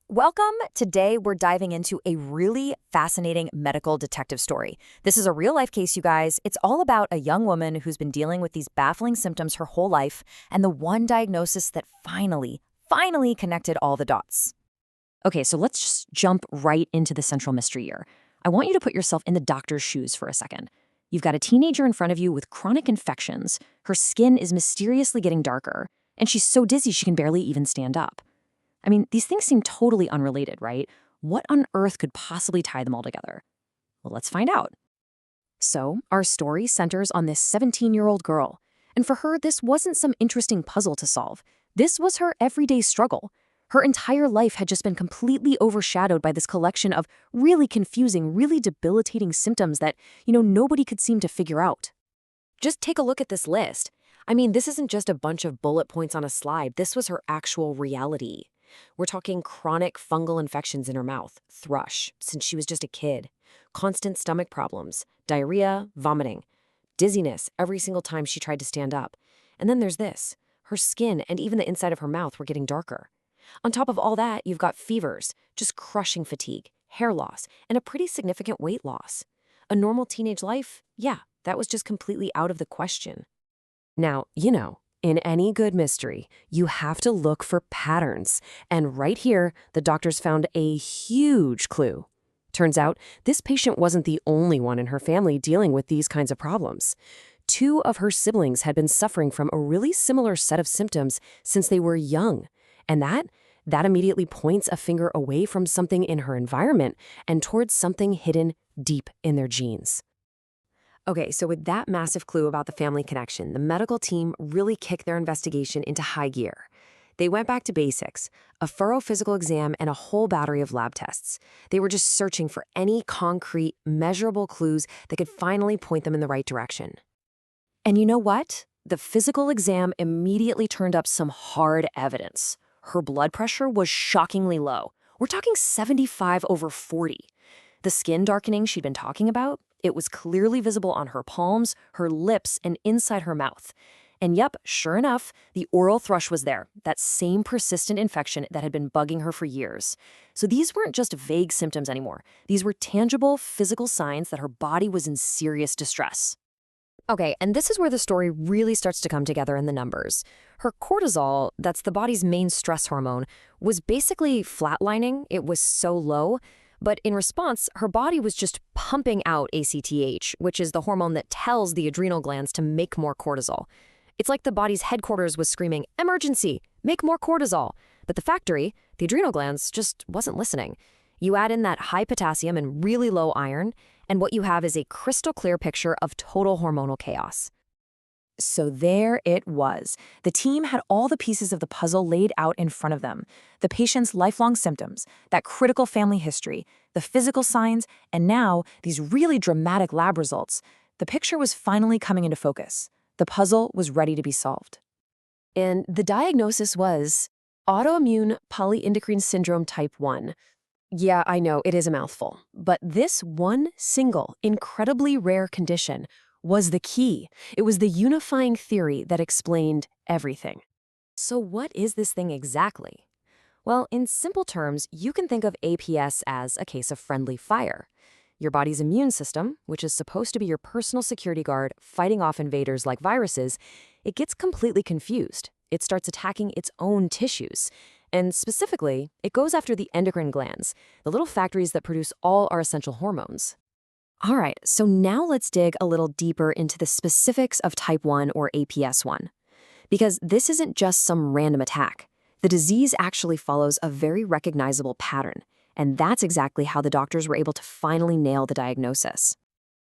Welcome. Today, we're diving into a really fascinating medical detective story. This is a real life case, you guys. It's all about a young woman who's been dealing with these baffling symptoms her whole life and the one diagnosis that finally connected all the dots. Okay, so let's just jump right into the central mystery here. I want you to put yourself in the doctor's shoes for a second. You've got a teenager in front of you with chronic infections. Her skin is mysteriously getting darker, and she's so dizzy she can barely even stand up. I mean, these things seem totally unrelated, right? What on earth could possibly tie them all together? Well, let's find out. So, our story centers on this 17-year-old girl. And for her, this wasn't some interesting puzzle to solve. This was her everyday struggle. Her entire life had just been completely overshadowed by this collection of really confusing, really debilitating symptoms that, nobody could seem to figure out. Just take a look at this list. I mean, this isn't just a bunch of bullet points on a slide. This was her actual reality. We're talking chronic fungal infections in her mouth, thrush, since she was just a kid, constant stomach problems, diarrhea, vomiting, dizziness every single time she tried to stand up. And then there's this. Her skin and even the inside of her mouth were getting darker. On top of all that, you've got fevers, just crushing fatigue, hair loss, and a pretty significant weight loss. A normal teenage life? Yeah, that was just completely out of the question. Now, in any good mystery, you have to look for patterns. And right here, the doctors found a huge clue. Turns out, this patient wasn't the only one in her family dealing with these kinds of problems. Two of her siblings had been suffering from a really similar set of symptoms since they were young. And that immediately points a finger away from something in her environment and towards something hidden deep in their genes. Okay, so with that massive clue about the family connection, the medical team really kicked their investigation into high gear. They went back to basics, a thorough physical exam and a whole battery of lab tests. They were just searching for any concrete, measurable clues that could finally point them in the right direction. And you know what? The physical exam immediately turned up some hard evidence. Her blood pressure was shockingly low. We're talking 75/40. The skin darkening she'd been talking about, it was clearly visible on her palms, her lips, and inside her mouth. And yep, sure enough, the oral thrush was there, that same persistent infection that had been bugging her for years. So these weren't just vague symptoms anymore. These were tangible, physical signs that her body was in serious distress. Okay, and this is where the story really starts to come together in the numbers. Her cortisol, that's the body's main stress hormone, was basically flatlining. It was so low. But in response, her body was just pumping out ACTH, which is the hormone that tells the adrenal glands to make more cortisol. It's like the body's headquarters was screaming, "Emergency! Make more cortisol!" But the factory, the adrenal glands, just wasn't listening. You add in that high potassium and really low iron, and what you have is a crystal clear picture of total hormonal chaos. So there it was. The team had all the pieces of the puzzle laid out in front of them. The patient's lifelong symptoms, that critical family history, the physical signs, and now these really dramatic lab results. The picture was finally coming into focus. The puzzle was ready to be solved. And the diagnosis was autoimmune polyendocrine syndrome type 1. Yeah, I know, it is a mouthful. But this one single, incredibly rare condition was the key. It was the unifying theory that explained everything. So what is this thing exactly? Well, in simple terms, you can think of APS as a case of friendly fire. Your body's immune system, which is supposed to be your personal security guard fighting off invaders like viruses, it gets completely confused. It starts attacking its own tissues. And specifically, it goes after the endocrine glands, the little factories that produce all our essential hormones. All right, so now let's dig a little deeper into the specifics of type 1 or APS1. Because this isn't just some random attack. The disease actually follows a very recognizable pattern, and that's exactly how the doctors were able to finally nail the diagnosis.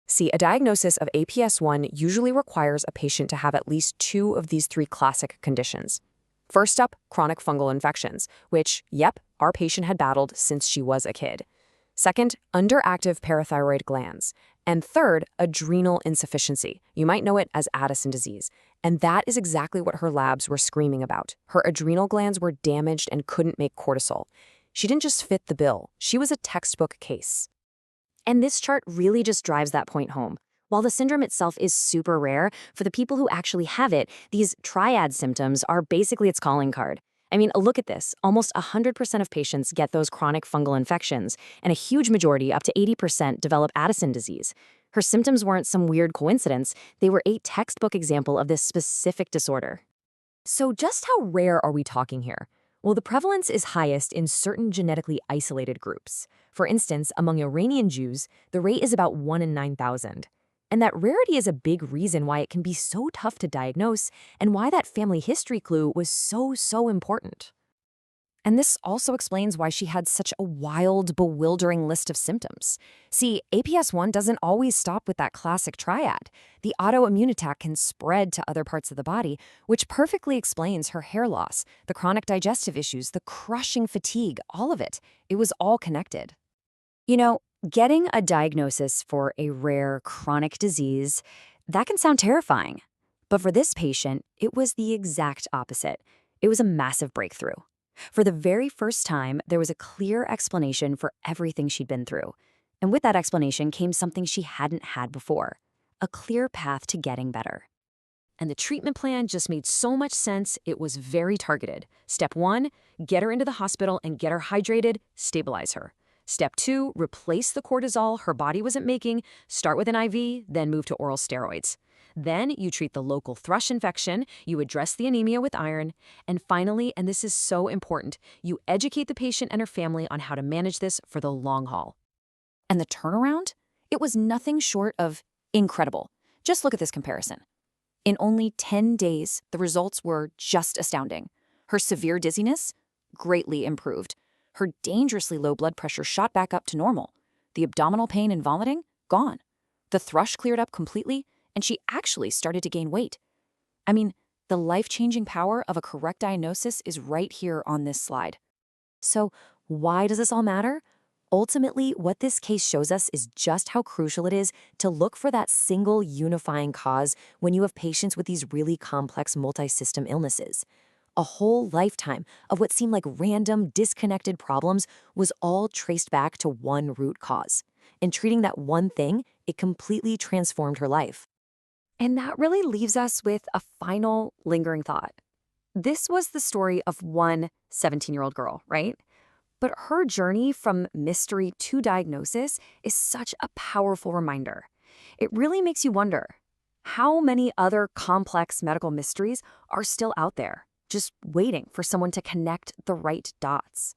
See, a diagnosis of APS1 usually requires a patient to have at least two of these three classic conditions. First up, chronic fungal infections, which, yep, our patient had battled since she was a kid. Second, underactive parathyroid glands. And third, adrenal insufficiency. You might know it as Addison disease. And that is exactly what her labs were screaming about. Her adrenal glands were damaged and couldn't make cortisol. She didn't just fit the bill. She was a textbook case. And this chart really just drives that point home. While the syndrome itself is super rare, for the people who actually have it, these triad symptoms are basically its calling card. I mean, look at this. Almost 100% of patients get those chronic fungal infections, and a huge majority, up to 80%, develop Addison disease. Her symptoms weren't some weird coincidence. They were a textbook example of this specific disorder. So just how rare are we talking here? Well, the prevalence is highest in certain genetically isolated groups. For instance, among Iranian Jews, the rate is about 1 in 9,000. And that rarity is a big reason why it can be so tough to diagnose and why that family history clue was so important. And this also explains why she had such a wild, bewildering list of symptoms. See, APS1 doesn't always stop with that classic triad. The autoimmune attack can spread to other parts of the body, which perfectly explains her hair loss, the chronic digestive issues, the crushing fatigue, all of it. It was all connected. You know, getting a diagnosis for a rare chronic disease, that can sound terrifying. But for this patient, it was the exact opposite. It was a massive breakthrough. For the very first time, there was a clear explanation for everything she'd been through. And with that explanation came something she hadn't had before, a clear path to getting better. And the treatment plan just made so much sense, it was very targeted. Step 1, get her into the hospital and get her hydrated, stabilize her. Step 2, replace the cortisol her body wasn't making, start with an IV, then move to oral steroids. Then you treat the local thrush infection, you address the anemia with iron, and finally, and this is so important, you educate the patient and her family on how to manage this for the long haul. And the turnaround? It was nothing short of incredible. Just look at this comparison. In only 10 days, the results were just astounding. Her severe dizziness? Greatly improved. Her dangerously low blood pressure shot back up to normal. The abdominal pain and vomiting? Gone. The thrush cleared up completely, and she actually started to gain weight. I mean, the life-changing power of a correct diagnosis is right here on this slide. So why does this all matter? Ultimately, what this case shows us is just how crucial it is to look for that single unifying cause when you have patients with these really complex multi-system illnesses. A whole lifetime of what seemed like random, disconnected problems was all traced back to one root cause. In treating that one thing, it completely transformed her life. And that really leaves us with a final lingering thought. This was the story of one 17-year-old girl, right? But her journey from mystery to diagnosis is such a powerful reminder. It really makes you wonder, how many other complex medical mysteries are still out there, just waiting for someone to connect the right dots?